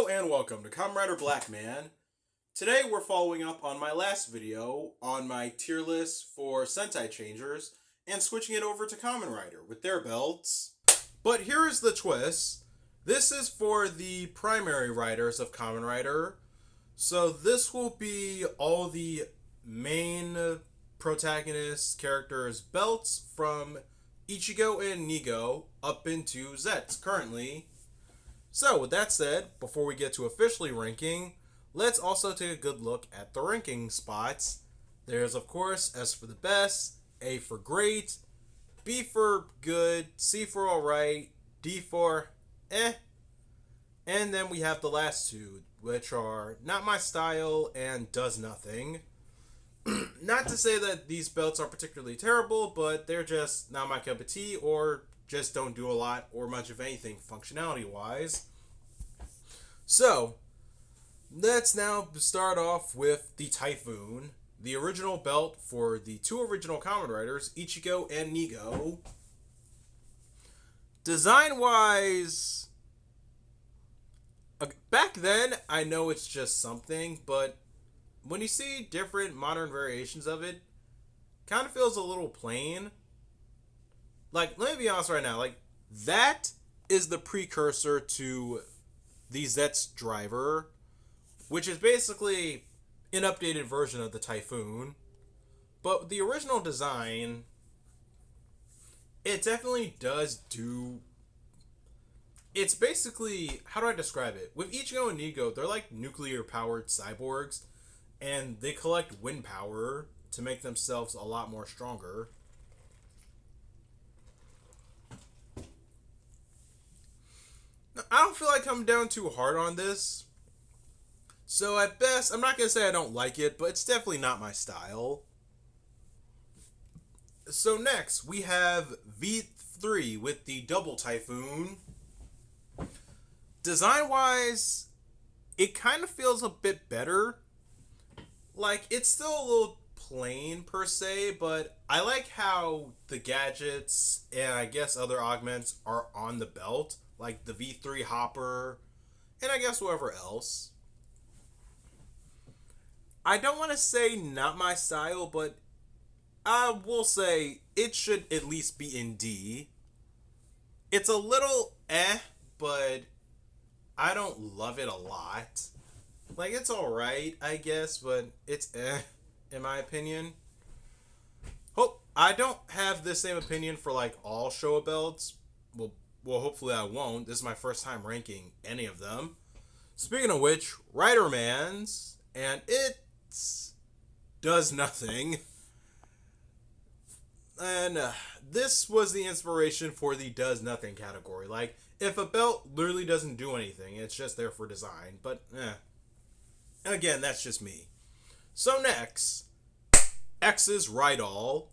Hello and welcome to KamenRider Blackman. Today we're following up on my last video on my tier list for Sentai Changers and switching it over to KamenRider with their belts. But here is the twist. This is for the primary riders of KamenRider. So this will be all the main protagonist characters' belts from Ichigo and Nigo up into Zet's currently. So, with that said, before we get to officially ranking, let's also take a good look at the ranking spots. There's, of course, S for the best, A for great, B for good, C for alright, D for eh, and then we have the last two, which are not my style and does nothing. Not to say that these belts are particularly terrible, but they're just not my cup of tea, or just don't do a lot or much of anything functionality wise. So let's now start off with the Typhoon, the original belt for the two original Kamen Riders, Ichigo and Nigo. Design wise, back then I know it's just something, but when you see different modern variations of it, kind of feels a little plain. Like, let me be honest right now, like, that is the precursor to the Zet's driver, which is basically an updated version of the Typhoon. But the original design, it definitely does do... It's basically, how do I describe it? With Ichigo and Nigo, they're like nuclear-powered cyborgs, and they collect wind power to make themselves a lot more stronger. I don't feel like I'm down too hard on this. So at best, I'm not going to say I don't like it, but it's definitely not my style. So next, we have V3 with the Double Typhoon. Design-wise, it kind of feels a bit better. Like, it's still a little plain per se, but I like how the gadgets and I guess other augments are on the belt. Like the V3 hopper, and I guess whoever else. I don't want to say not my style, but I will say it should at least be in D. It's a little but I don't love it a lot. Like, it's alright, I guess, but it's in my opinion. I don't have the same opinion for, like, all Showa belts. Well, hopefully I won't. This is my first time ranking any of them. Speaking of which, Riderman's, and it does nothing. And this was the inspiration for the does nothing category. Like, if a belt literally doesn't do anything, it's just there for design. But, And again, that's just me. So next, X's Rydal.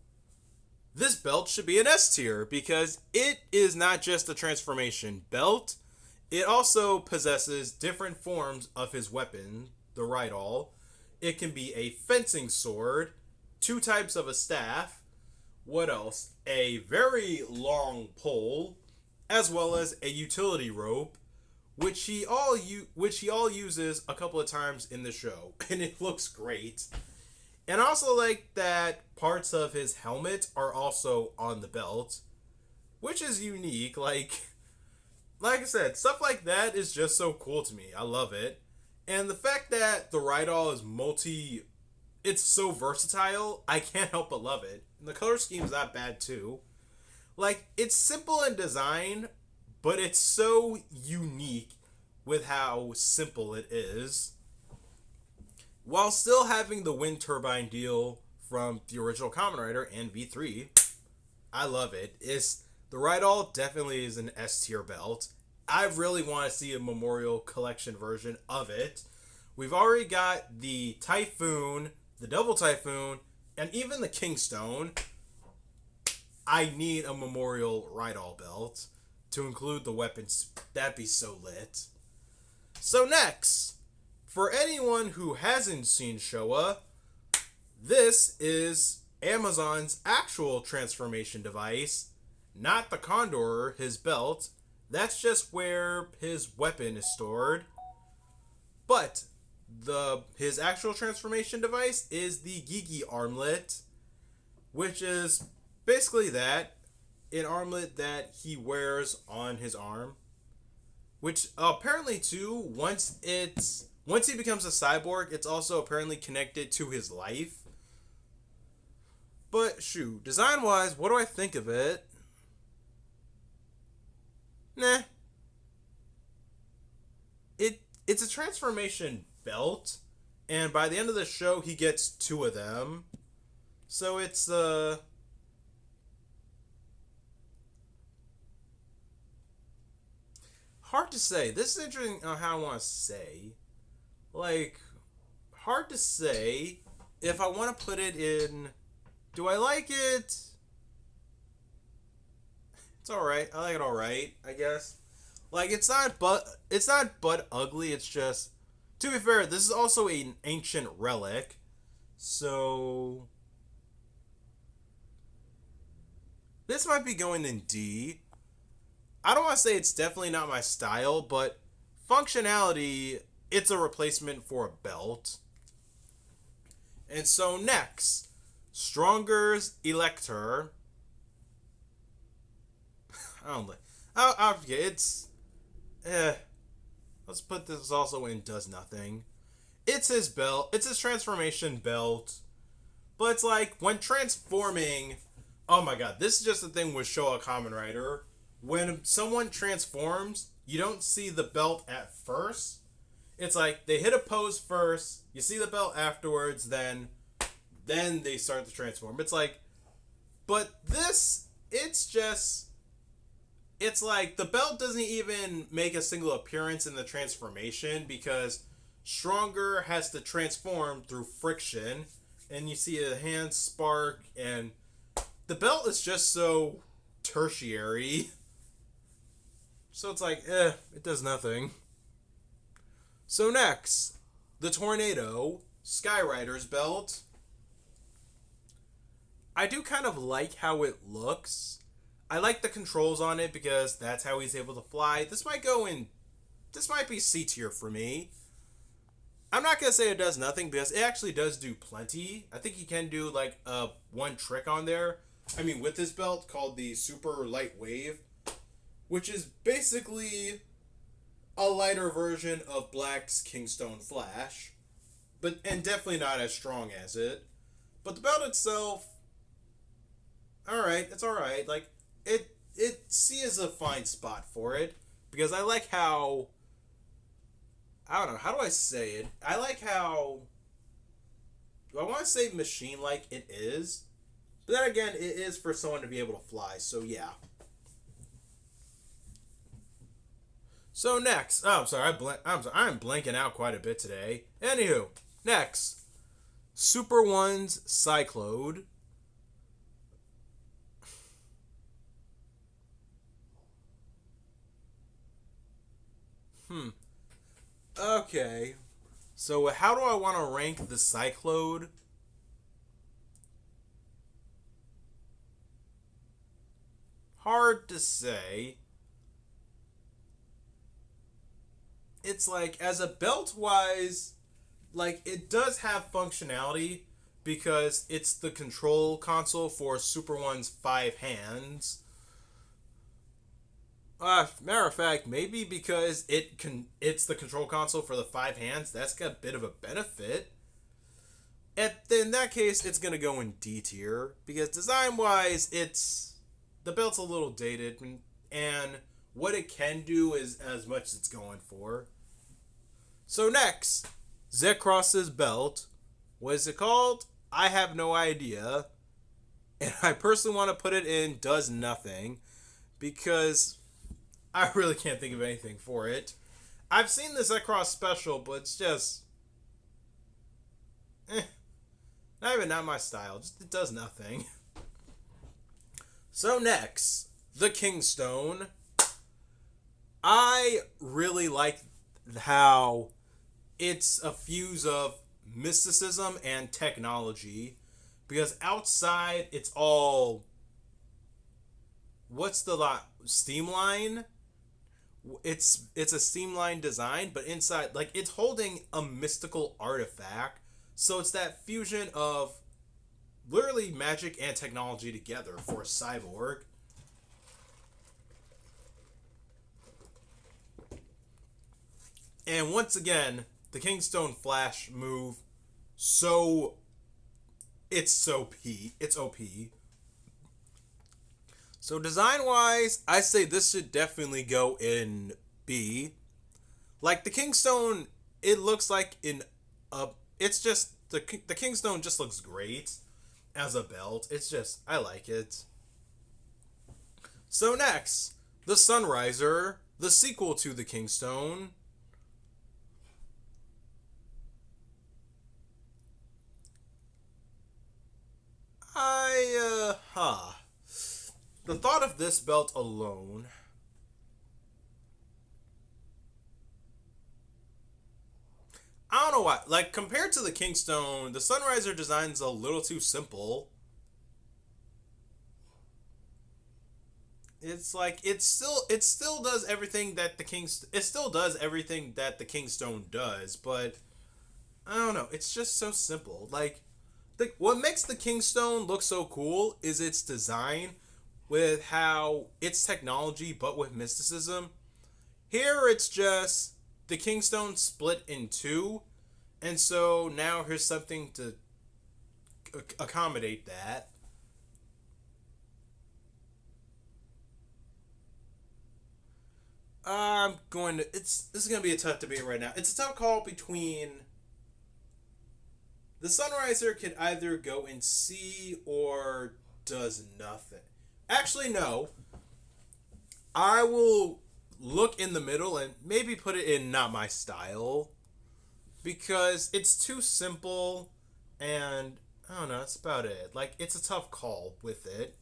This belt should be an S tier because it is not just a transformation belt. It also possesses different forms of his weapon, the Rydal. It can be a fencing sword, two types of a staff, what else? A very long pole, as well as a utility rope, which he all uses a couple of times in the show, and it looks great. And I also like that parts of his helmet are also on the belt, which is unique. Like I said, stuff like that is just so cool to me. I love it. And the fact that the Rydal is it's so versatile, I can't help but love it. And the color scheme's not bad too. Like, it's simple in design, but it's so unique with how simple it is, while still having the wind turbine deal from the original Kamen Rider and V3. I love it. The Rydal definitely is an S tier belt. I really want to see a Memorial Collection version of it. We've already got the Typhoon, the Double Typhoon, and even the Kingstone. I need a Memorial Rydal belt to include the weapons. That'd be so lit. So next, for anyone who hasn't seen Showa, this is Amazon's actual transformation device, not the Condor, his belt. That's just where his weapon is stored. But his actual transformation device is the Geeky armlet, which is basically an armlet that he wears on his arm. Which apparently too, once he becomes a cyborg, it's also apparently connected to his life. But shoot, design wise, what do I think of it? Nah. It's a transformation belt, and by the end of the show he gets two of them. So it's hard to say. This is interesting on how I want to say. Like, hard to say if I want to put it in. Do I like it? It's alright. I like it alright, I guess. Like, it's not but ugly, it's just, to be fair, this is also an ancient relic. So this might be going in D. I don't want to say it's definitely not my style, but functionality, it's a replacement for a belt. And so next, Stronger's Elector. I don't like. I forget. It's. Let's put this also in does nothing. It's his belt. It's his transformation belt. But it's like when transforming. Oh my god, this is just the thing with Showa Kamen Rider. When someone transforms, you don't see the belt at first. It's like they hit a pose first, you see the belt afterwards, then they start to transform. It's like, but this, it's like the belt doesn't even make a single appearance in the transformation because Stronger has to transform through friction, and you see a hand spark, and the belt is just so tertiary. So it's like, it does nothing. So next, the Tornado, Skyrider's belt. I do kind of like how it looks. I like the controls on it because that's how he's able to fly. This might be C tier for me. I'm not going to say it does nothing because it actually does do plenty. I think he can do like one trick on there. I mean, with this belt called the Super Light Wave, which is basically a lighter version of Black's Kingstone Flash, and definitely not as strong as it. But the belt itself, it's alright. Like, C is a fine spot for it because I like how, I don't know, how do I say it? I like how, I want to say machine-like it is, but then again, it is for someone to be able to fly, so yeah. So next, I'm sorry, I'm blanking out quite a bit today. Anywho, next, Super One's Cyclode. Okay. So how do I want to rank the Cyclode? Hard to say. It's like, as a belt wise, like, it does have functionality because it's the control console for Super One's 5 hands. Matter of fact, maybe because it's the control console for the 5 hands, that's got a bit of a benefit. In that case, it's gonna go in D tier because design wise, the belt's a little dated, and what it can do is as much as it's going for. So next, Zekross's belt. What is it called? I have no idea. And I personally want to put it in does nothing because I really can't think of anything for it. I've seen the Zekross special, but it's just not my style. Just it does nothing. So next, the Kingstone. I really like how it's a fuse of mysticism and technology because outside it's all, what's the lot, steam line, it's a streamlined design, but inside, like, it's holding a mystical artifact. So it's that fusion of literally magic and technology together for a cyborg. And once again, the Kingstone Flash move, so it's OP. So design wise, I say this should definitely go in B. Like the Kingstone, it looks like in a. It's just the Kingstone just looks great as a belt. It's just I like it. So next, the Sunriser, the sequel to the Kingstone. The thought of this belt alone. I don't know why. Like compared to the Kingstone, the Sunriser design's a little too simple. It's like it still does everything that the Kingstone does, but I don't know. It's just so simple. Like what makes the Kingstone look so cool is its design with how it's technology but with mysticism. Here it's just the Kingstone split in two, and so now here's something to accommodate that. I'm going to. This is going to be a tough debate right now. It's a tough call between the Sunriser could either go in C or does nothing. Actually, no. I will look in the middle and maybe put it in not my style because it's too simple and I don't know, that's about it. Like it's a tough call with it.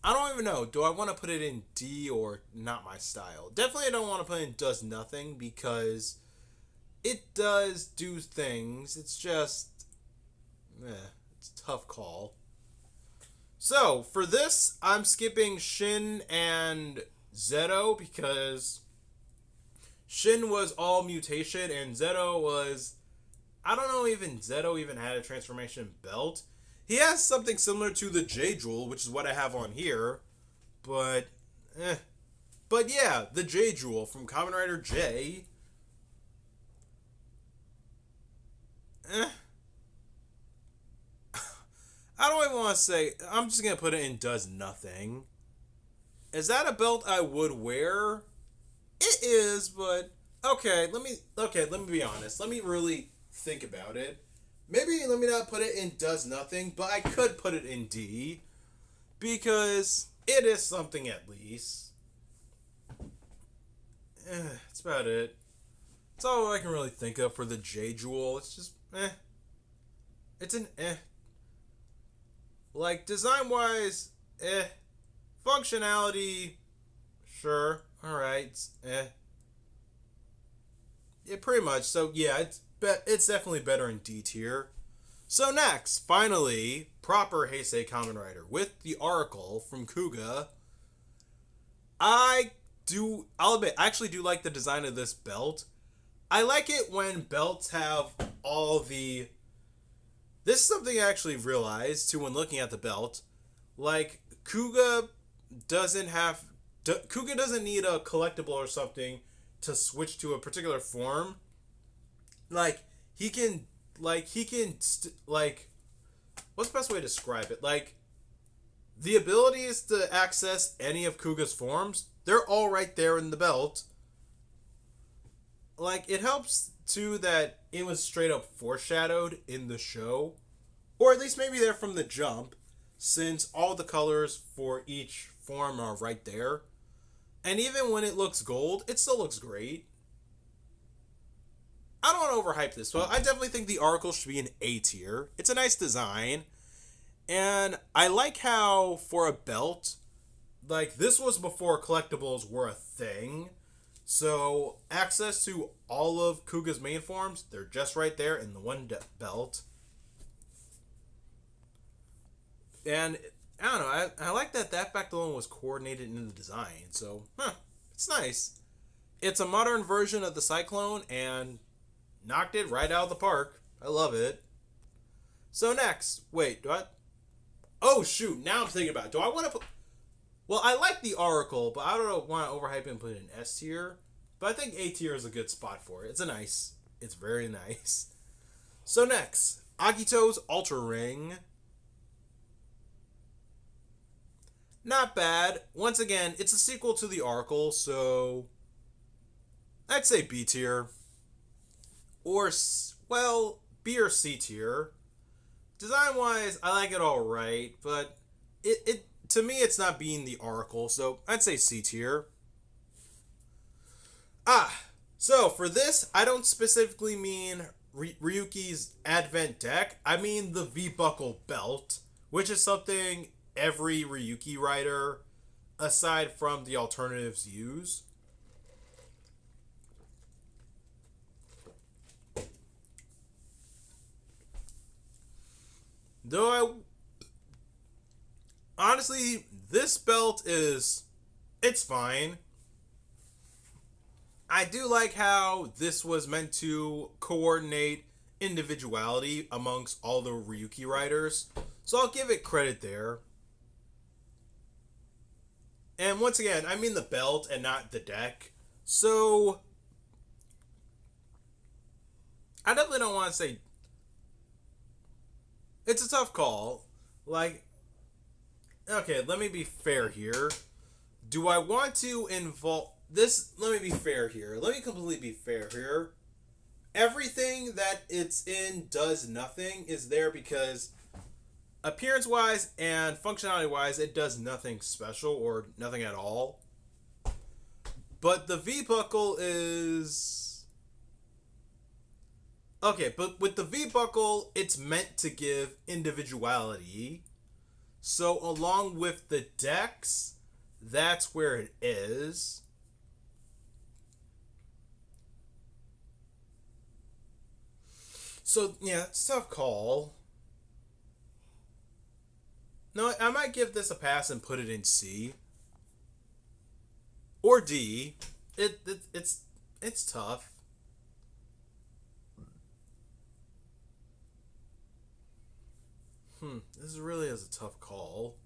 I don't even know. Do I want to put it in D or not my style? Definitely I don't want to put in does nothing because it does do things. It's just it's a tough call. So, for this, I'm skipping Shin and Zeto because Shin was all mutation and Zeto was I don't know even Zeto even had a transformation belt. He has something similar to the J Jewel, which is what I have on here, but eh. But yeah, the J Jewel from KamenRider J. Eh. I don't even want to say. I'm just gonna put it in does nothing. Is that a belt I would wear? It is, but let me be honest. Let me really think about it. Maybe let me not put it in does nothing, but I could put it in D because it is something at least. That's about it. That's all I can really think of for the J Jewel. It's just It's an eh. Like design wise, eh. Functionality, sure. All right, eh. Yeah, pretty much. So yeah, it's definitely better in D tier. So next, finally, proper Heisei Kamen Rider with the Oracle from Kuga. I'll admit, I actually do like the design of this belt. I like it when belts have all the. This is something I actually realized too when looking at the belt. Like doesn't have. Kuga doesn't need a collectible or something to switch to a particular form. Like he can, like what's the best way to describe it? Like the abilities to access any of Kuga's forms, they're all right there in the belt. Like it helps too that it was straight up foreshadowed in the show, or at least maybe they're from the jump, since all the colors for each form are right there. And even when it looks gold, it still looks great. I don't want to overhype this, but I definitely think the Oracle should be an A tier. It's a nice design. And I like how, for a belt, like, this was before collectibles were a thing. So, access to all of Kuga's main forms, they're just right there in the one belt. And, I don't know, I like that back alone was coordinated in the design. So, it's nice. It's a modern version of the Cyclone and knocked it right out of the park. I love it. So next, wait, do I? Oh shoot! Now I'm thinking about it. Do I want to put? Well, I like the Oracle, but I don't want to overhype it and put it in S tier. But I think A tier is a good spot for it. It's very nice. So next, Agito's Ultra Ring. Not bad. Once again, it's a sequel to the Oracle, so I'd say B tier. Or, well, B or C tier. Design wise, I like it alright, but it to me it's not being the Oracle, so I'd say C tier. So for this, I don't specifically mean Ryuki's Advent deck. I mean the V-Buckle belt, which is something every Ryuki rider, aside from the alternatives, use. Though honestly, this belt it's fine. I do like how this was meant to coordinate individuality amongst all the Ryuki riders, so I'll give it credit there. And once again, I mean the belt and not the deck. So I definitely don't want to say it's a tough call. Like, okay, let me be fair here. Do I want to involve this? Let me be fair here. Let me completely be fair here. Everything that it's in does nothing is there because appearance wise and functionality wise, it does nothing special or nothing at all. But the V buckle is okay, but with the V buckle, it's meant to give individuality. So along with the decks, that's where it is. So yeah, it's a tough call. No, I might give this a pass and put it in C or D. It's tough. This really is a tough call.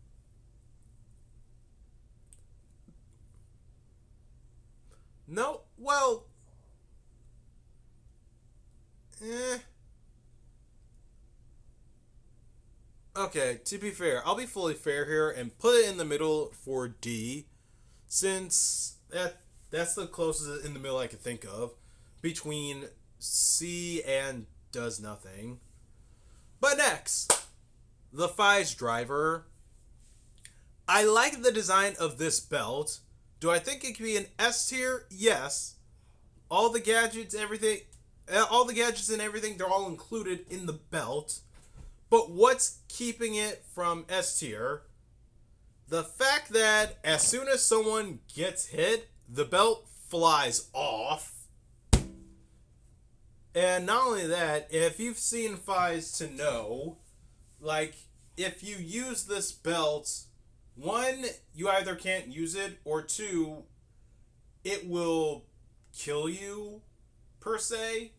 No, well, eh. Okay, to be fair, I'll be fully fair here and put it in the middle for D, since that's the closest in the middle I could think of between C and does nothing. But next, the Fies driver. I like the design of this belt. Do I think it could be an S tier? Yes. All the gadgets, everything, all the gadgets and everything, they're all included in the belt. But what's keeping it from S tier? The fact that as soon as someone gets hit, the belt flies off. And not only that, if you've seen Fies to know, like, if you use this belt, one, you either can't use it, or two, it will kill you, per se.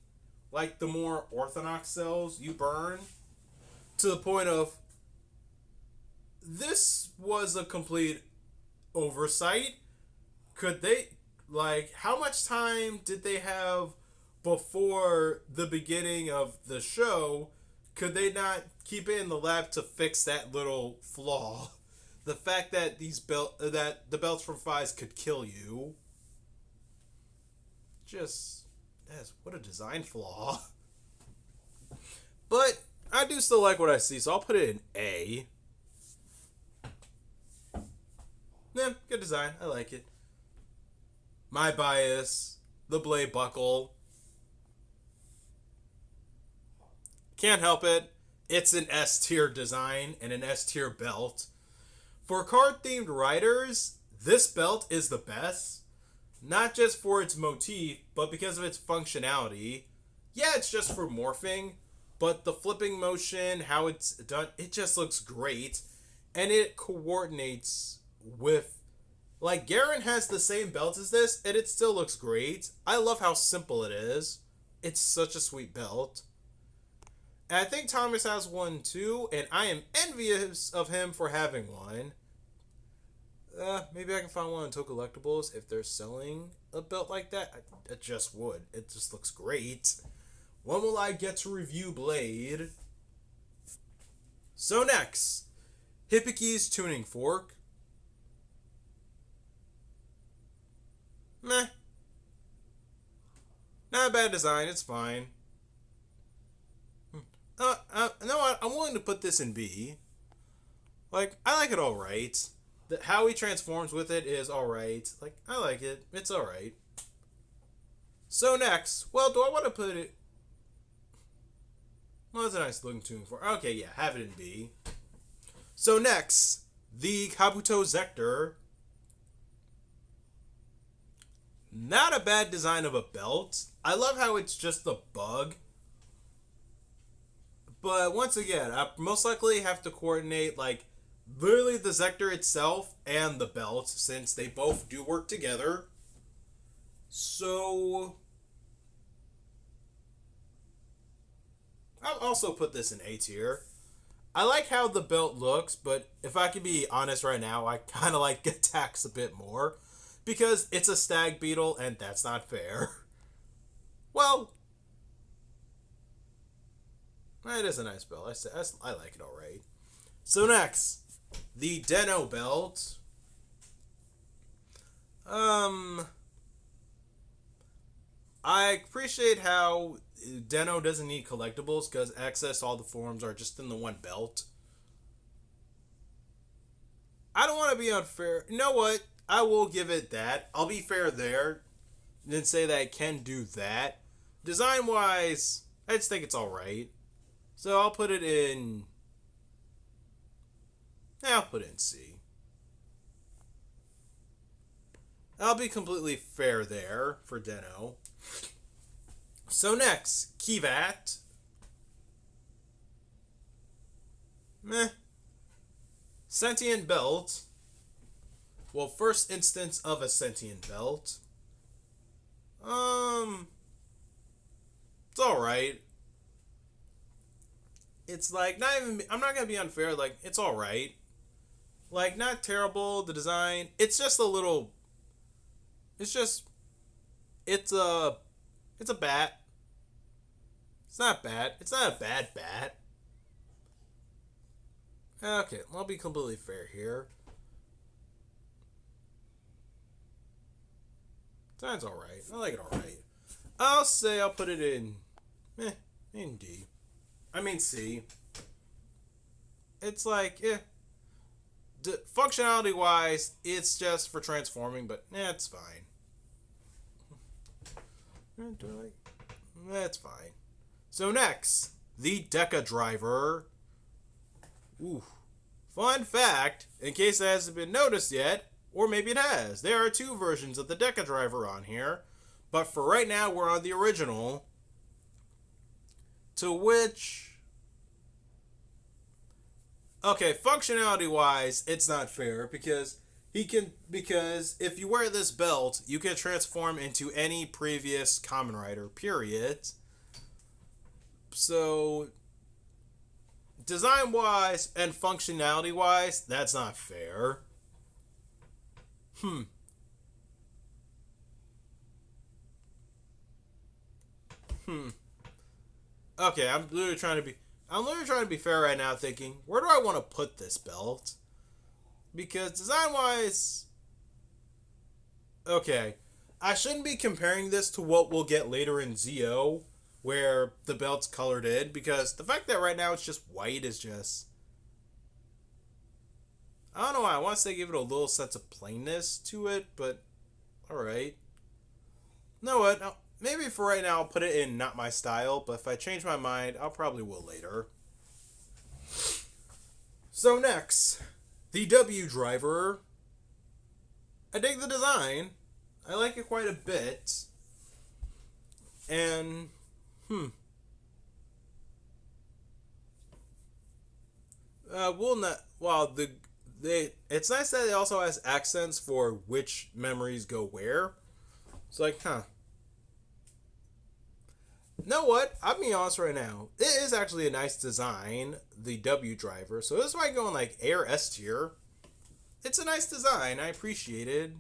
Like, the more orthodox cells you burn. To the point of, this was a complete oversight. Could they, like, how much time did they have before the beginning of the show? Could they not keep it in the lab to fix that little flaw? The fact that that the belts from Fies could kill you. Just, yes, what a design flaw. But I do still like what I see, so I'll put it in A. Yeah, good design. I like it. My bias, the blade buckle. Can't help it. It's an S tier design and an S tier belt. For card themed riders, this belt is the best. Not just for its motif, but because of its functionality. Yeah, it's just for morphing, but the flipping motion, how it's done, it just looks great. And it coordinates with Like, Garen has the same belt as this, and it still looks great. I love how simple it is. It's such a sweet belt. And I think Thomas has one too, and I am envious of him for having one. Maybe I can find one on Toy Collectibles if they're selling a belt like that. I just would. It just looks great. When will I get to review Blade? So next, Hippoky's tuning fork. Meh. Not a bad design, it's fine. No, I'm willing to put this in B. Like, I like it alright. How he transforms with it is alright. Like, I like it. It's alright. So next, well, do I want to put it... Well, that's a nice looking tuning fork. Okay, yeah, have it in B. So next, the Kabuto Zector. Not a bad design of a belt. I love how it's just the bug. But once again, I most likely have to coordinate, like, literally the Zector itself and the belt, since they both do work together. So... I'll also put this in A tier. I like how the belt looks, but if I can be honest right now, I kind of like Attack's a bit more. Because it's a stag beetle, and that's not fair. Well, it is a nice belt. I like it alright. So next, the Den-O belt. I appreciate how Den-O doesn't need collectibles because access to all the forms are just in the one belt. I don't want to be unfair. You know what? I will give it that. I'll be fair there. Then say that it can do that. Design wise, I just think it's alright. So I'll put it in... I'll put it in C. I'll be completely fair there for Den-O. So next, Kivat. Meh. Sentient belt. Well, first instance of a sentient belt. It's alright. It's like, not even, I'm not gonna be unfair, like, it's alright. Like, not terrible, the design. It's just a little, it's a bat. It's not bad. It's not a bad bat. Okay, I'll be completely fair here. Design's alright. I like it alright. I'll say I'll put it in in D. I mean C. It's like, functionality wise, it's just for transforming, but it's fine. That's fine. So next, the Deca Driver. Ooh. Fun fact, in case it hasn't been noticed yet, or maybe it has, there are two versions of the Deca Driver on here, but for right now, we're on the original, to which... Okay, functionality-wise, it's not fair, because if you wear this belt, you can transform into any previous KamenRider, period. So, design-wise and functionality-wise, that's not fair. Okay, I'm literally trying to be fair right now, thinking, where do I want to put this belt? Because design-wise... Okay, I shouldn't be comparing this to what we'll get later in Zio, where the belt's colored in, because the fact that right now it's just white is just... I don't know why, I want to say give it a little sense of plainness to it, but alright. You know what, maybe for right now I'll put it in not my style, but if I change my mind, I'll probably will later. So next, the W Driver. I dig the design. I like it quite a bit. And, we'll not, well, It's nice that it also has accents for which memories go where. It's like, huh. You know what? I'm being honest right now. It is actually a nice design, the W driver. So this might go in like A or S tier. It's a nice design. I appreciate it.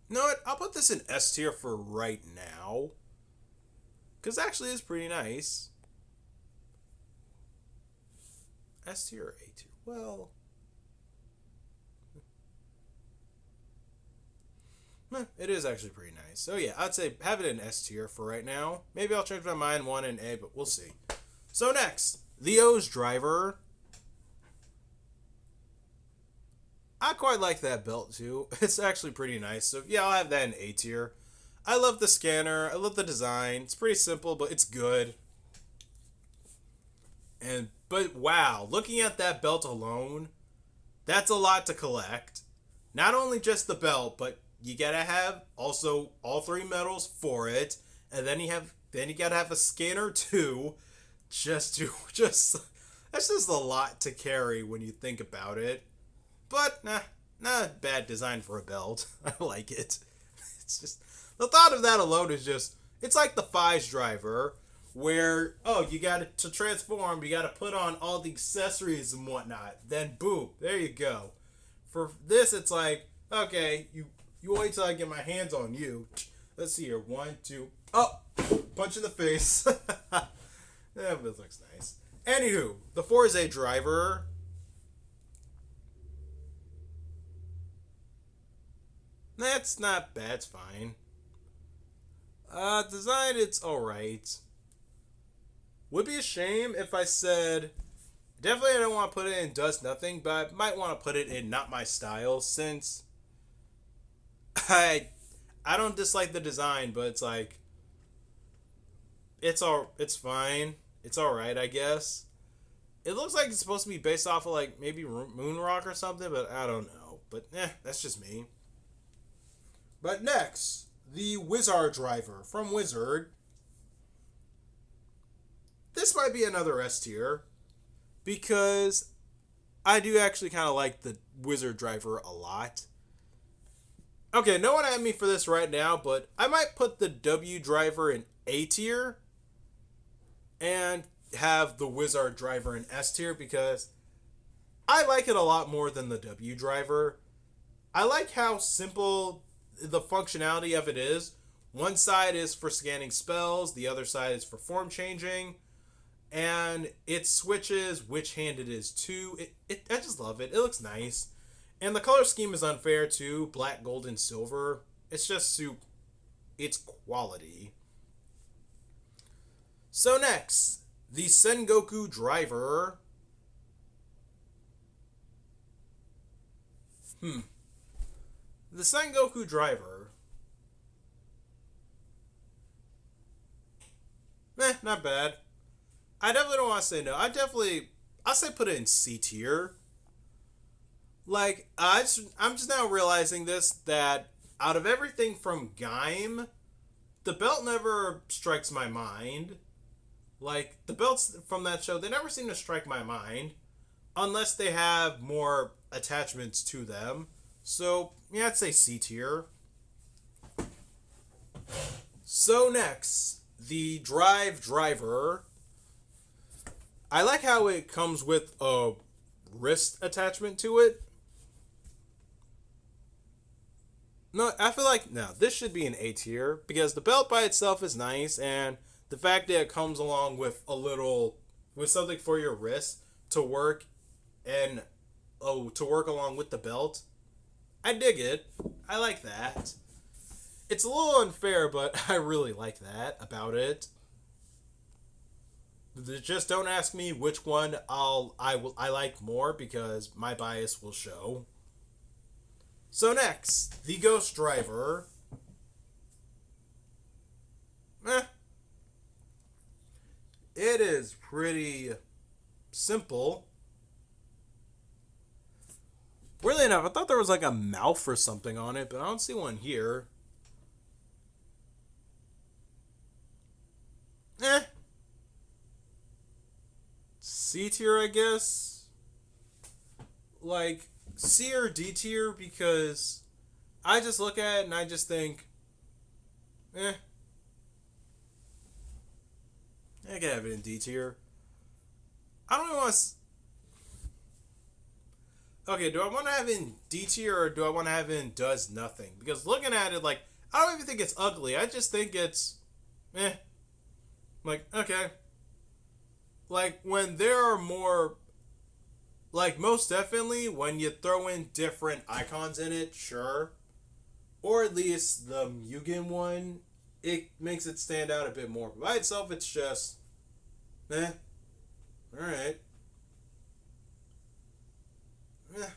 You know what? I'll put this in S tier for right now. Because actually it's pretty nice. S tier or A tier? Well, it is actually pretty nice. So yeah, I'd say have it in S tier for right now. Maybe I'll change my mind one in A, but we'll see. So next, the O's driver. I quite like that belt too. It's actually pretty nice. So yeah, I'll have that in A tier. I love the scanner. I love the design. It's pretty simple, but it's good. But wow, looking at that belt alone, that's a lot to collect. Not only just the belt, but you gotta have also all three medals for it, and then you gotta have a scanner too, just to just that's just a lot to carry when you think about it. But nah, not a bad design for a belt. I like it. It's just the thought of that alone is just it's like the Fies driver where you got to transform, you got to put on all the accessories and whatnot. Then boom, there you go. For this, it's like okay, you wait till I get my hands on you. Let's see here, one, two, punch in the face. Yeah, but it looks nice. Anywho, the Forza driver. That's not bad. It's fine. Design, it's alright. Would be a shame if I said definitely I don't want to put it in does nothing, but I might want to put it in not my style since I I don't dislike the design, but it's like it's fine. It's alright, I guess. It looks like it's supposed to be based off of like maybe Moonrock or something, but I don't know. But that's just me. But next, the Wizard driver from Wizard. This might be another S tier because I do actually kind of like the Wizard driver a lot. Okay, no one at me for this right now, but I might put the W driver in A tier and have the Wizard driver in S tier because I like it a lot more than the W driver. I like how simple the functionality of it is. One side is for scanning spells, the other side is for form changing, and it switches which hand it is to. I just love it. It looks nice. And the color scheme is unfair too. Black, gold, and silver. It's just soup. It's quality. So next, the Sengoku driver. The Sengoku driver. Not bad. I definitely don't want to say no. I'll say put it in C tier. Like, I'm just now realizing this, that out of everything from Gaim, the belt never strikes my mind. Like, the belts from that show, they never seem to strike my mind. Unless they have more attachments to them. So, yeah, I'd say C tier. So next, the Drive driver. I like how it comes with a wrist attachment to it. No, I feel like no, this should be an A tier because the belt by itself is nice, and the fact that it comes along with with something for your wrist to work and to work along with the belt, I dig it. I like that. It's a little unfair, but I really like that about it. Just don't ask me which one I like more because my bias will show. So next, the Ghost Driver. It is pretty simple. Weirdly enough, I thought there was like a mouth or something on it, but I don't see one here. C tier, I guess. like C or D tier because I just look at it and I just think, eh, I could have it in D tier. I don't even want to. Okay, do I want to have it in D tier or do I want to have it in does nothing? Because looking at it, like, I don't even think it's ugly. I just think it's, eh. Like, okay. Like, when there are more, like, most definitely, when you throw in different icons in it, sure. Or at least the Mugen one, it makes it stand out a bit more. But by itself, it's just, eh. Alright.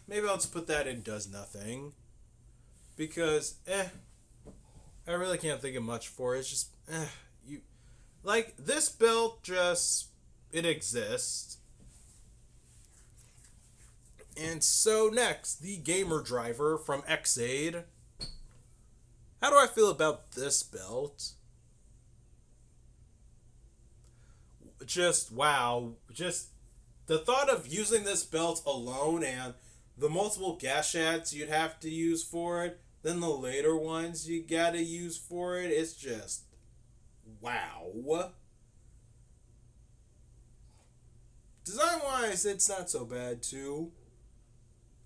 Maybe I'll just put that in does nothing. Because, I really can't think of much for it. It's just, you, like, this belt just, it exists. And so next, the Gamer Driver from Xaid. How do I feel about this belt? Just, wow. Just, the thought of using this belt alone and the multiple gashats you'd have to use for it, then the later ones you gotta use for it, it's just, wow. Design wise, it's not so bad too.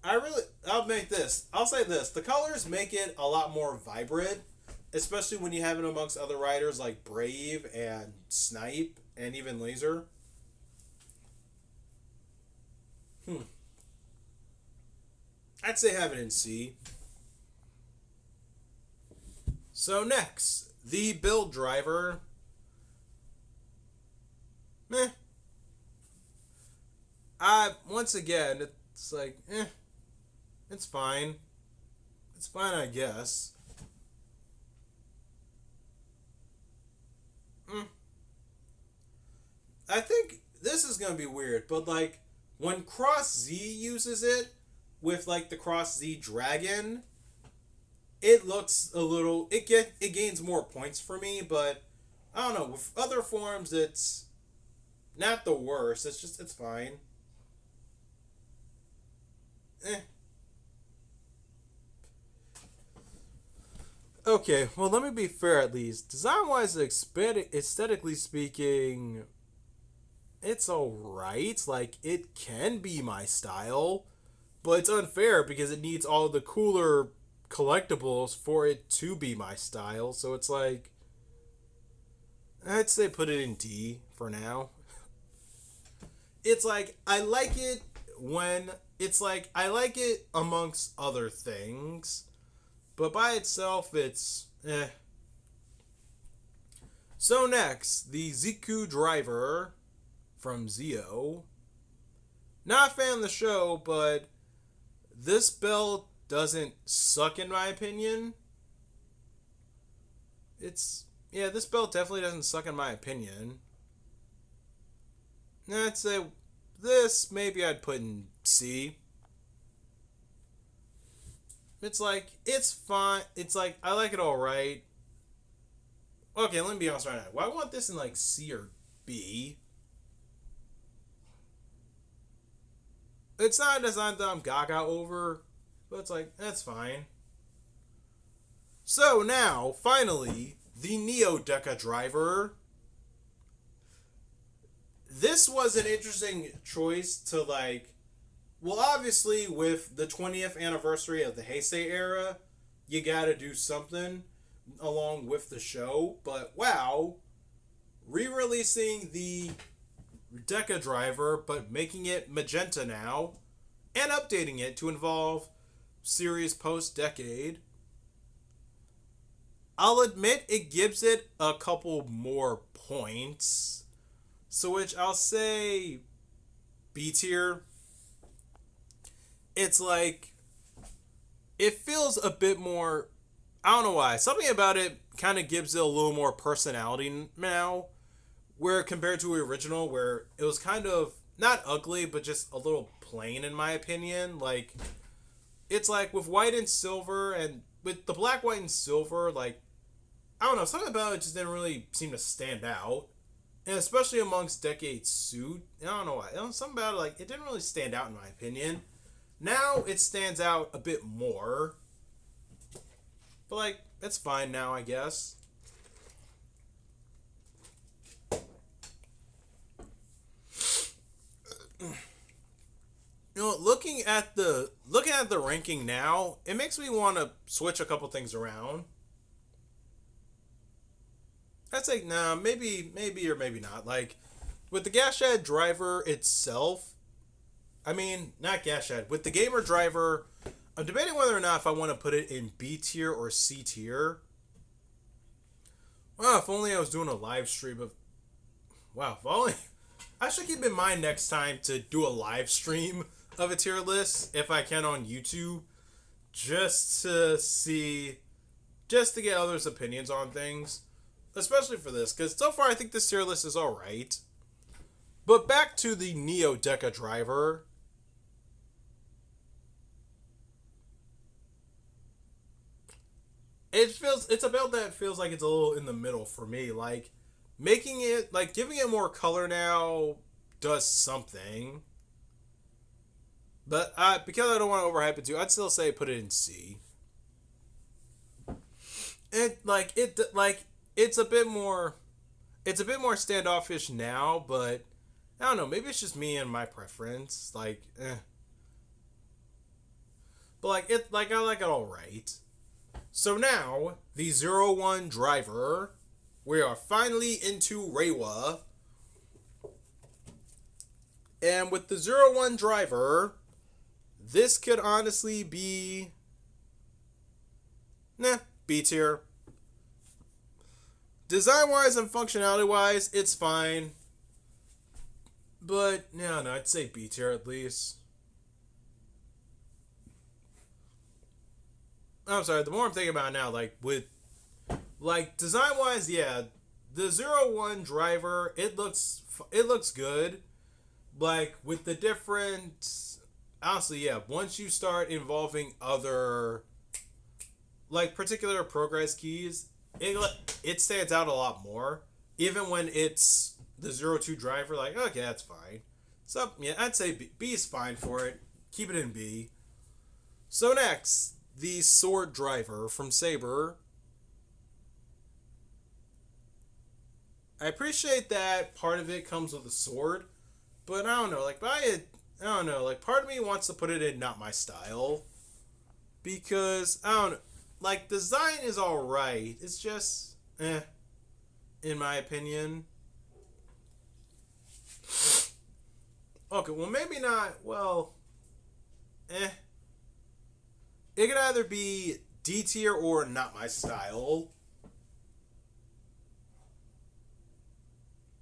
I'll say this. The colors make it a lot more vibrant, especially when you have it amongst other riders like Brave and Snipe and even Laser. I'd say have it in C. So next, the Build Driver. Meh. Once again, it's like, it's fine. It's fine, I guess. I think this is gonna be weird, but like when Cross Z uses it with like the Cross Z Dragon, it looks a little it gains more points for me, but I don't know, with other forms it's not the worst. It's just it's fine. Eh. Okay, well let me be fair at least. Design wise, aesthetically speaking, it's alright. Like, it can be my style, but it's unfair because it needs all the cooler collectibles for it to be my style. So it's like, I'd say put it in D for now. It's like, I like it when, it's like, I like it amongst other things, but by itself, it's, eh. So next, the Ziku Driver from Zio. Not a fan of the show, but this belt doesn't suck in my opinion. This belt definitely doesn't suck in my opinion. I'd say this maybe I'd put in C. It's like, it's fine. It's like, I like it alright. Okay, let me be honest right now. Well, I want this in like C or B. It's not a design that I'm gaga over, but it's like, that's fine. So now, finally, the Neo Deca Driver. This was an interesting choice to like, well, obviously with the 20th anniversary of the Heisei era, you gotta do something along with the show, but wow, re-releasing the Deca Driver, but making it magenta now, and updating it to involve series post-decade. I'll admit it gives it a couple more points, so which I'll say B tier. It's like, it feels a bit more, I don't know why, something about it kind of gives it a little more personality now, where compared to the original, where it was kind of not ugly but just a little plain in my opinion. Like, it's like with white and silver, and with the black, white, and silver, like, I don't know, something about it just didn't really seem to stand out, and especially amongst Decade suit, I don't know why, something about it, like, it didn't really stand out in my opinion. Now it stands out a bit more. But, like, it's fine now, I guess. You know, looking at the ranking now, it makes me want to switch a couple things around. I'd say nah, maybe or maybe not. Like with the Gashad driver itself, I mean not Gashad. With the gamer driver, I'm debating whether or not if I want to put it in B tier or C tier. Well, if only I was doing a live stream of. Wow, if only. I should keep in mind next time to do a live stream of a tier list if I can on YouTube, just to see, just to get others' opinions on things, especially for this, because so far I think this tier list is alright. But back to the Neo Deca driver. It's a build that feels like it's a little in the middle for me. Like, making it, like, giving it more color now does something. But because I don't want to overhype it too, I'd still say put it in C. It's a bit more, it's a bit more standoffish now, but I don't know, maybe it's just me and my preference. Like, but I like it all right. So now the 01 driver, we are finally into Reiwa. And with the 01 driver, this could honestly be B tier. Design wise and functionality wise, it's fine. But no, I'd say B tier at least. I'm sorry, the more I'm thinking about it now, like with design wise, yeah, the 01 driver, it looks good. Like with the different, honestly, yeah, once you start involving other like particular progress keys, it stands out a lot more. Even when it's the 02 driver, like, okay, that's fine. So yeah, I'd say B is fine for it. Keep it in B. So next, the sword driver from Saber. I appreciate that part of it comes with a sword, but I don't know, like I don't know, like part of me wants to put it in not my style. Because I don't know, like design is alright. It's just in my opinion. Okay, well maybe not it could either be D tier or not my style.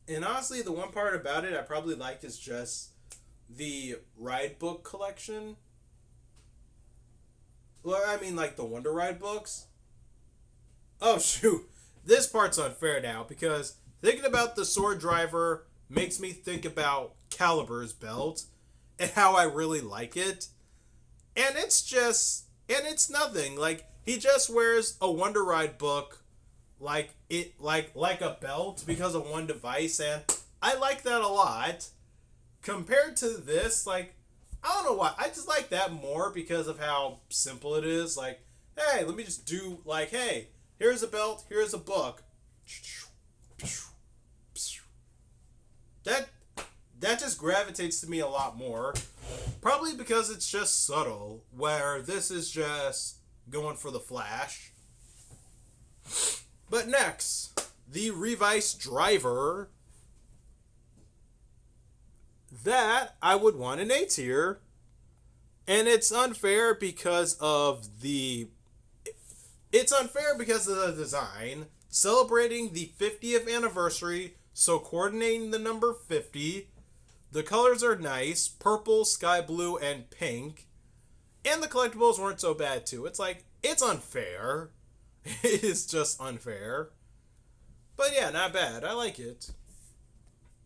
And honestly, the one part about it I probably like is just the ride book collection. Well, I mean, like the Wonder Ride books. Oh, shoot. This part's unfair now because thinking about the sword driver makes me think about Calibur's belt and how I really like it. And it's nothing. Like, he just wears a Wonder Ride book like a belt because of one device, and I like that a lot. Compared to this, like, I don't know why. I just like that more because of how simple it is. Like, hey, let me just do, like, hey, here's a belt, here's a book. That just gravitates to me a lot more. Probably because it's just subtle, where this is just going for the flash. But next, the Revice driver. That I would want an A tier. And it's unfair because of the design. Celebrating the 50th anniversary, so coordinating the number 50. The colors are nice, purple, sky blue, and pink. And the collectibles weren't so bad too. It's like, it's unfair. It is just unfair. But yeah, not bad. I like it.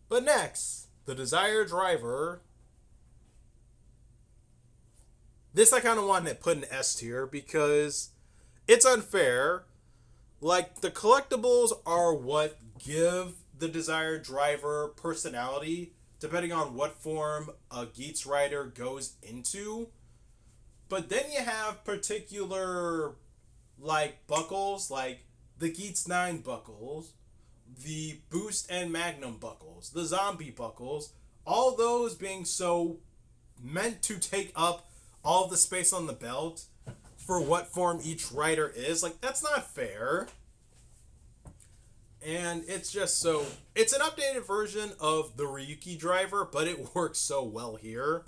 But next, the Desire driver. This I kind of wanted to put in S tier because it's unfair. Like, the collectibles are what give the Desire driver personality, depending on what form a Geats rider goes into. But then you have particular like buckles, like the Geats 9 buckles, the Boost and Magnum buckles, the Zombie buckles, all those being so meant to take up all the space on the belt for what form each rider is. Like, that's not fair. And it's just so. It's an updated version of the Ryuki driver, but it works so well here.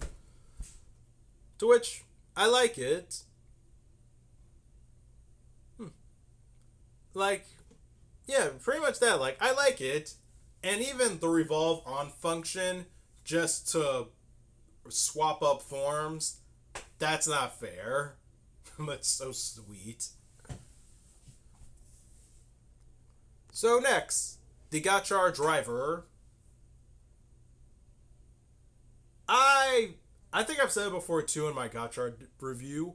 To which I like it. Like, yeah, pretty much that. Like, I like it. And even the revolve on function just to swap up forms, that's not fair. That's so sweet. So next, the Gachar driver. I think I've said it before too in my Gachar review.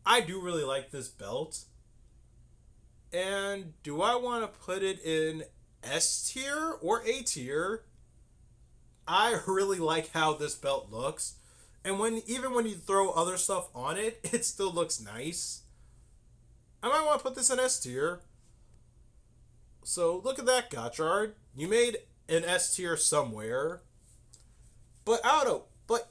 I do really like this belt. And do I want to put it in S tier or A tier? I really like how this belt looks. And even when you throw other stuff on it, it still looks nice. I might want to put this in S tier. So look at that, Gotchard. You made an S tier somewhere. But I don't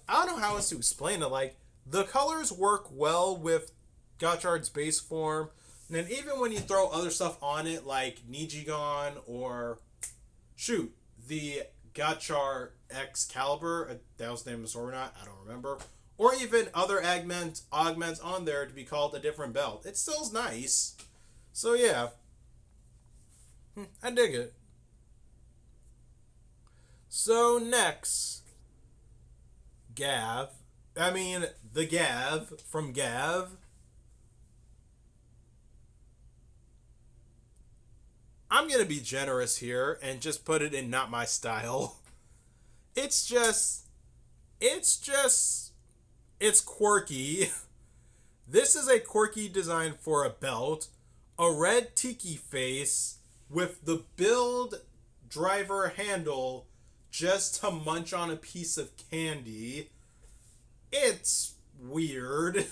know how else to explain it. Like, the colors work well with Gotchard's base form. And then even when you throw other stuff on it, like Nijigon or the Gachar Excalibur, that was the name of the sword or not, I don't remember. Or even other augments on there to be called a different belt. It still's nice. So yeah. I dig it. So next, the Gav from Gav. I'm going to be generous here and just put it in not my style. It's quirky. This is a quirky design for a belt. A red tiki face with the build driver handle just to munch on a piece of candy. It's weird.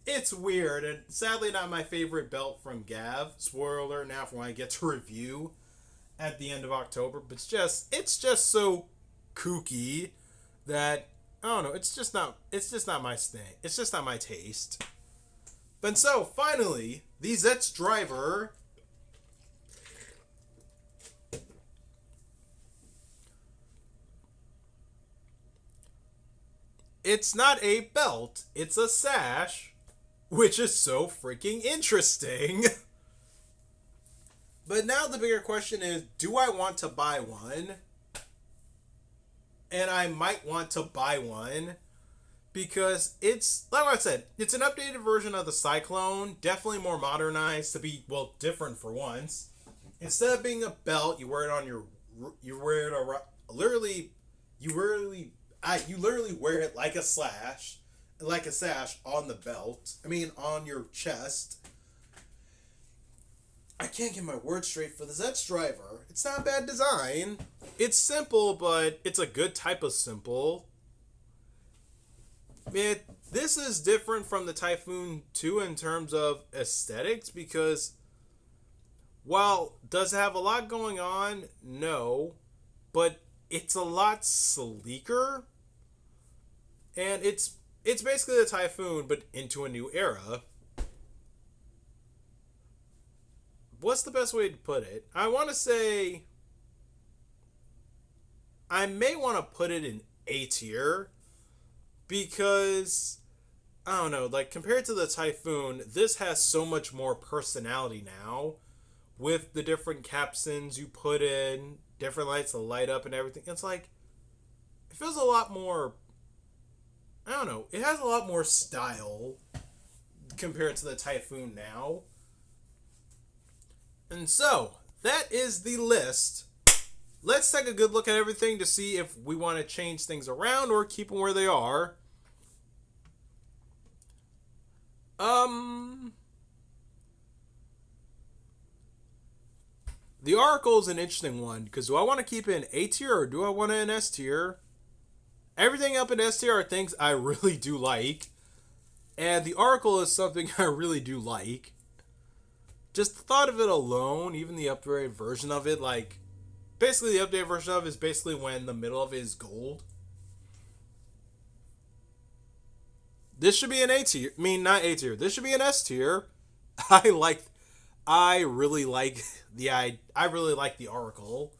It's weird, and sadly not my favorite belt from Gav. Spoiler alert now for when I get to review at the end of October. But it's just so kooky that I don't know. It's just not my thing. It's just not my taste. But so finally, the Zet's driver. It's not a belt. It's a sash. Which is so freaking interesting. But now the bigger question is, do I want to buy one? And I might want to buy one. Because it's, like I said, it's an updated version of the Cyclone. Definitely more modernized to be, well, different for once. Instead of being a belt, you wear it on your, you wear it, you literally wear it like a sash on the belt. On your chest. I can't get my words straight for the Zet's driver. It's not a bad design. It's simple, but it's a good type of simple. This is different from the Typhoon 2 in terms of aesthetics because while does it have a lot going on? No. But it's a lot sleeker. And it's basically the Typhoon, but into a new era. What's the best way to put it? I want to say I may want to put it in A tier because I don't know, like compared to the Typhoon, this has so much more personality now with the different capsins you put in, different lights that light up and everything. It's like it feels a lot more, I don't know, it has a lot more style compared to the Typhoon now. And so, that is the list. Let's take a good look at everything to see if we want to change things around or keep them where they are. The Oracle is an interesting one, because do I want to keep it in A tier or do I want it in S tier? Everything up in S tier are things I really do like. And the Oracle is something I really do like. Just the thought of it alone, even the upgraded version of it, like basically the updated version of it is basically when the middle of it is gold. This should be an A tier. I mean, not A tier. This should be an S tier. I like. I really like I really like the Oracle.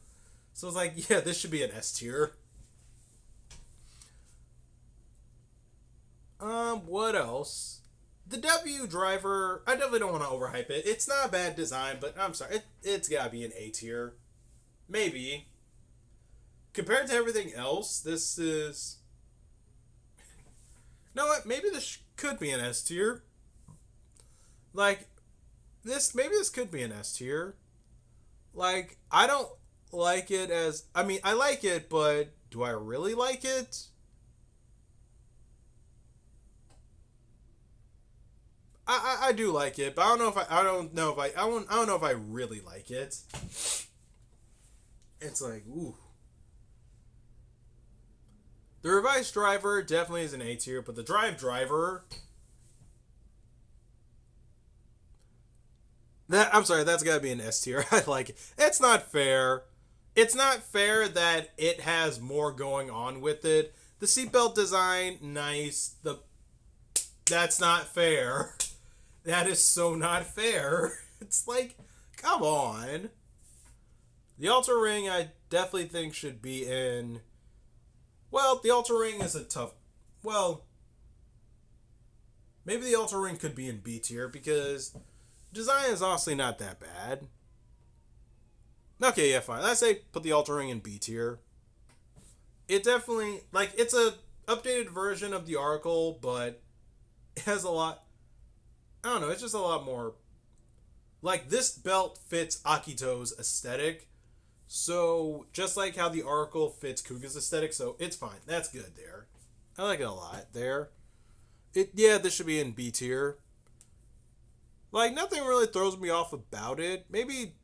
So it's like, yeah, this should be an S tier. What else? The W driver, I definitely don't want to overhype it. It's not a bad design, but I'm sorry, it's gotta be an A tier. Maybe. Compared to everything else, this is. You know what? Maybe this could be an S tier. Like, maybe this could be an S tier. Like, I don't like it as. I mean, I like it, but do I really like it? I do like it, but I don't know if I don't know if I don't know if I really like it. It's like, ooh. The revised driver definitely is an A tier, but the driver, I'm sorry, that's gotta be an S tier. I like it. It's not fair. It's not fair that it has more going on with it. The seatbelt design, nice. That's not fair. That is so not fair. It's like, come on. The Ultra Ring, I definitely think should be in. Well, the Ultra Ring is a tough. Well, maybe the Ultra Ring could be in B tier because design is honestly not that bad. Okay, yeah, fine. Let's say put the Ultra Ring in B tier. It definitely it's a updated version of the Oracle, but it has a lot. I don't know. It's just a lot more. Like this belt fits Akito's aesthetic, so just like how the Oracle fits Kuga's aesthetic, so it's fine. That's good there. I like it a lot there. This should be in B tier. Like nothing really throws me off about it. Maybe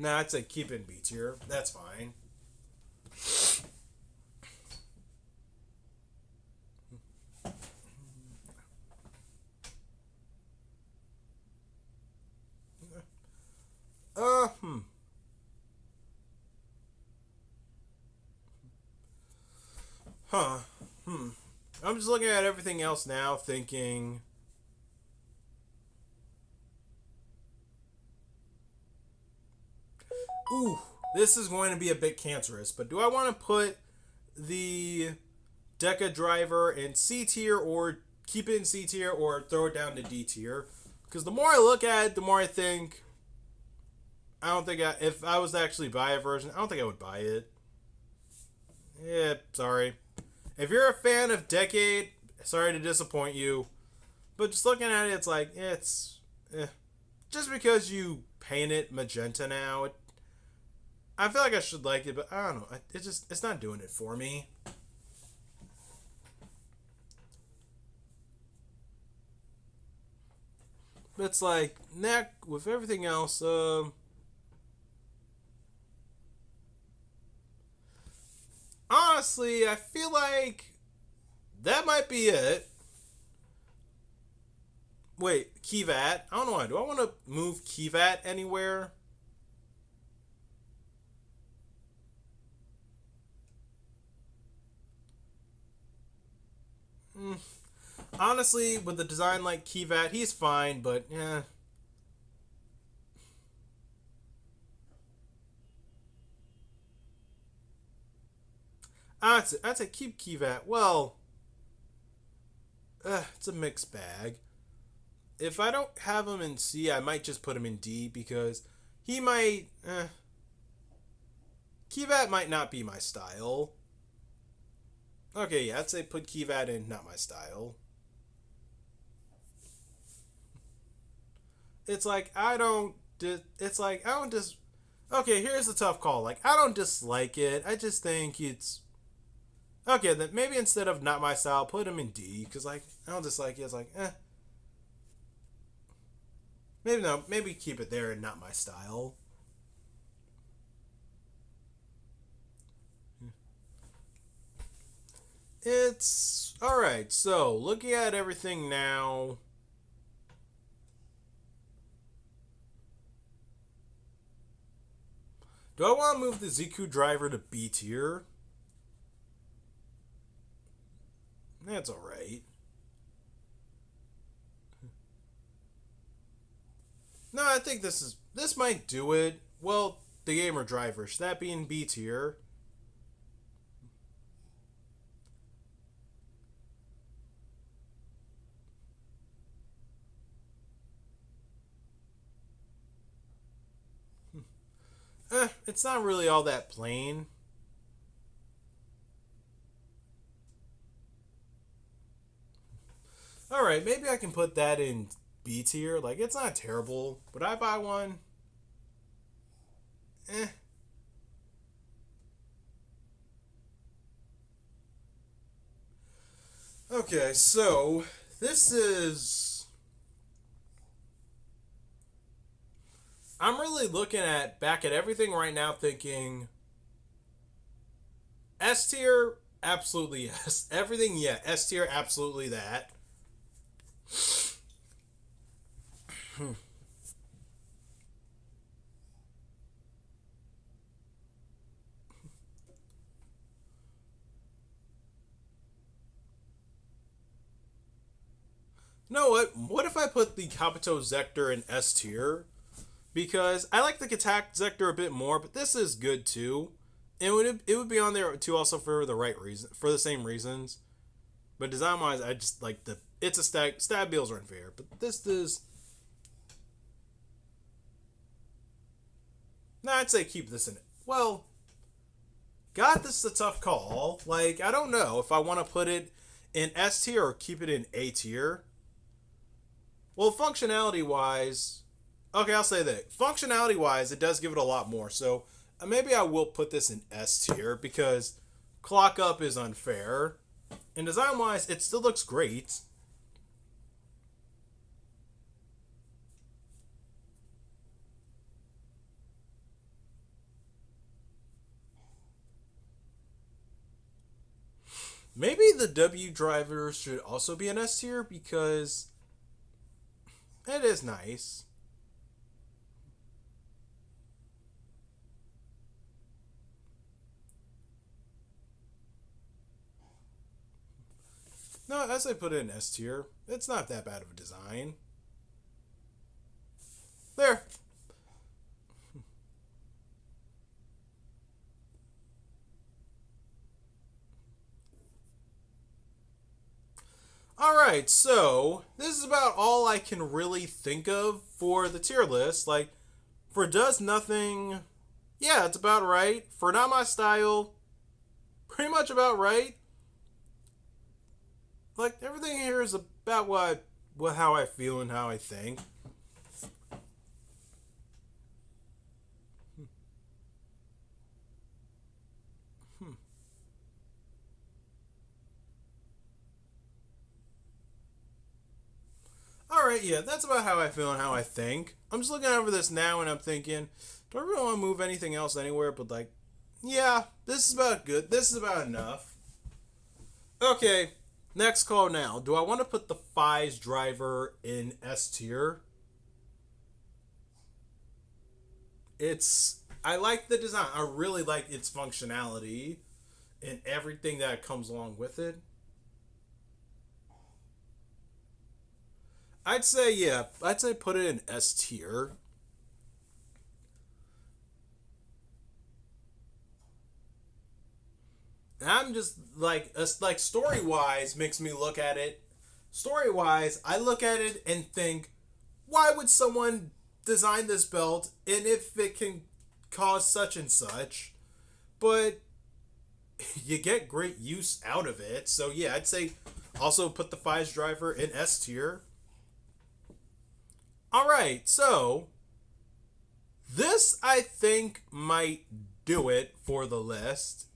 I'd say keep it in B tier. That's fine. Uh hmm. Huh. Hmm. I'm just looking at everything else now, thinking. Ooh, this is going to be a bit cancerous, but do I want to put the Deca driver in C tier or keep it in C tier or throw it down to D tier? Because the more I look at it, the more I think. I don't think if I was to actually buy a version, I don't think I would buy it. Yeah, sorry. If you're a fan of Decade, sorry to disappoint you. But just looking at it, it's like, it's. Just because you paint it magenta now, I feel like I should like it, but I don't know. It's not doing it for me. But it's like, neck with everything else, honestly, I feel like that might be it. Wait, Keyvat. I don't know why. Do I want to move Keyvat anywhere? Mm. Honestly, with the design like Keyvat, he's fine, but yeah. I'd say keep Keyvat. Well, it's a mixed bag. If I don't have him in C, I might just put him in D because he might. Keyvat might not be my style. Okay, yeah, I'd say put Keyvat in, not my style. It's like I don't. It's like I don't just. Okay, here's the tough call. Like I don't dislike it. I just think it's okay. Then maybe instead of not my style, put him in D because like I don't dislike it. It's like maybe no. Maybe keep it there and not my style. It's Alright, so looking at everything now. Do I want to move the ZQ driver to B tier? That's alright. No, I think this might do it. Well, the gamer driver, should that be in B tier? It's not really all that plain. Alright, maybe I can put that in B tier. Like, it's not terrible. Would I buy one? Eh. Okay, so this is. I'm really looking at back at everything right now, thinking S tier, absolutely yes. Everything, yeah. S tier, absolutely that. You know what? What if I put the Kabuto Zector in S tier? Because I like the Katak Zector a bit more, but this is good too. It would be on there too, also for the right reason, for the same reasons. But design wise, I just like the it's a stab bills are unfair, but this is. Nah, I'd say keep this in it. Well, God, this is a tough call. Like, I don't know if I want to put it in S tier or keep it in A tier. Well, functionality wise, okay, I'll say that. Functionality wise, it does give it a lot more. So maybe I will put this in S tier because clock up is unfair. And design wise, it still looks great. Maybe the W driver should also be an S tier because it is nice. No, as I put it in S tier, it's not that bad of a design. There. Alright, so this is about all I can really think of for the tier list. Like, for Does Nothing, yeah, it's about right. For Not My Style, pretty much about right. Like, everything here is about how I feel and how I think. Alright, yeah, that's about how I feel and how I think. I'm just looking over this now and I'm thinking, do I really want to move anything else anywhere? But, like, yeah, this is about good. This is about enough. Okay, next call now. Do I want to put the Fies driver in S tier? I like the design. I really like its functionality and everything that comes along with it. I'd say, yeah, I'd say put it in S tier. And I'm just like story wise makes me look at it. Story wise, I look at it and think, why would someone design this belt and if it can cause such and such? But you get great use out of it. So yeah, I'd say also put the Fies driver in S tier. All right, so this I think might do it for the list.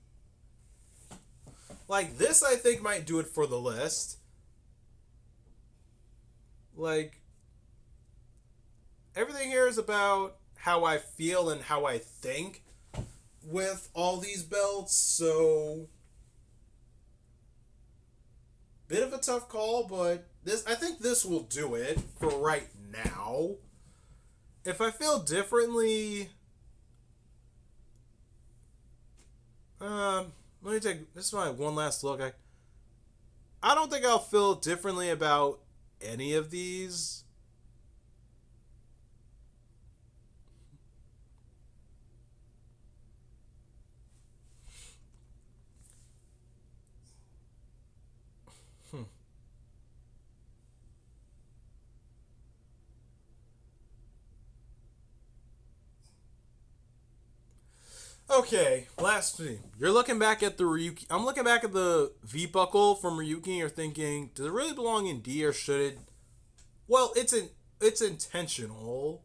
Like this I think might do it for the list. Like everything here is about how I feel and how I think with all these belts. So bit of a tough call, but I think this will do it for right now. If I feel differently, let me take this is my one last look. I don't think I'll feel differently about any of these. Okay, last thing. You're looking back at the Ryuki. I'm looking back at the V buckle from Ryuki. And you're thinking, does it really belong in D or should it? Well, it's intentional,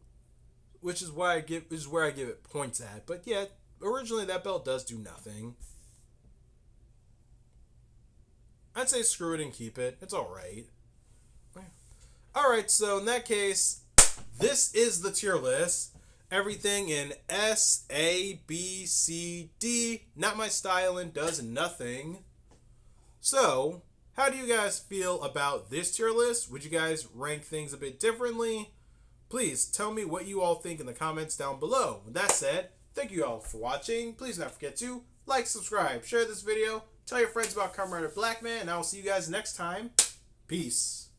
which is why where I give it points at. But yeah, originally that belt does do nothing. I'd say screw it and keep it. It's all right. All right, so in that case, this is the tier list. Everything in S, A, B, C, D. Not my style and does nothing. So, how do you guys feel about this tier list? Would you guys rank things a bit differently? Please tell me what you all think in the comments down below. With that said, thank you all for watching. Please don't forget to like, subscribe, share this video, tell your friends about KamenRider Blackman, and I will see you guys next time. Peace.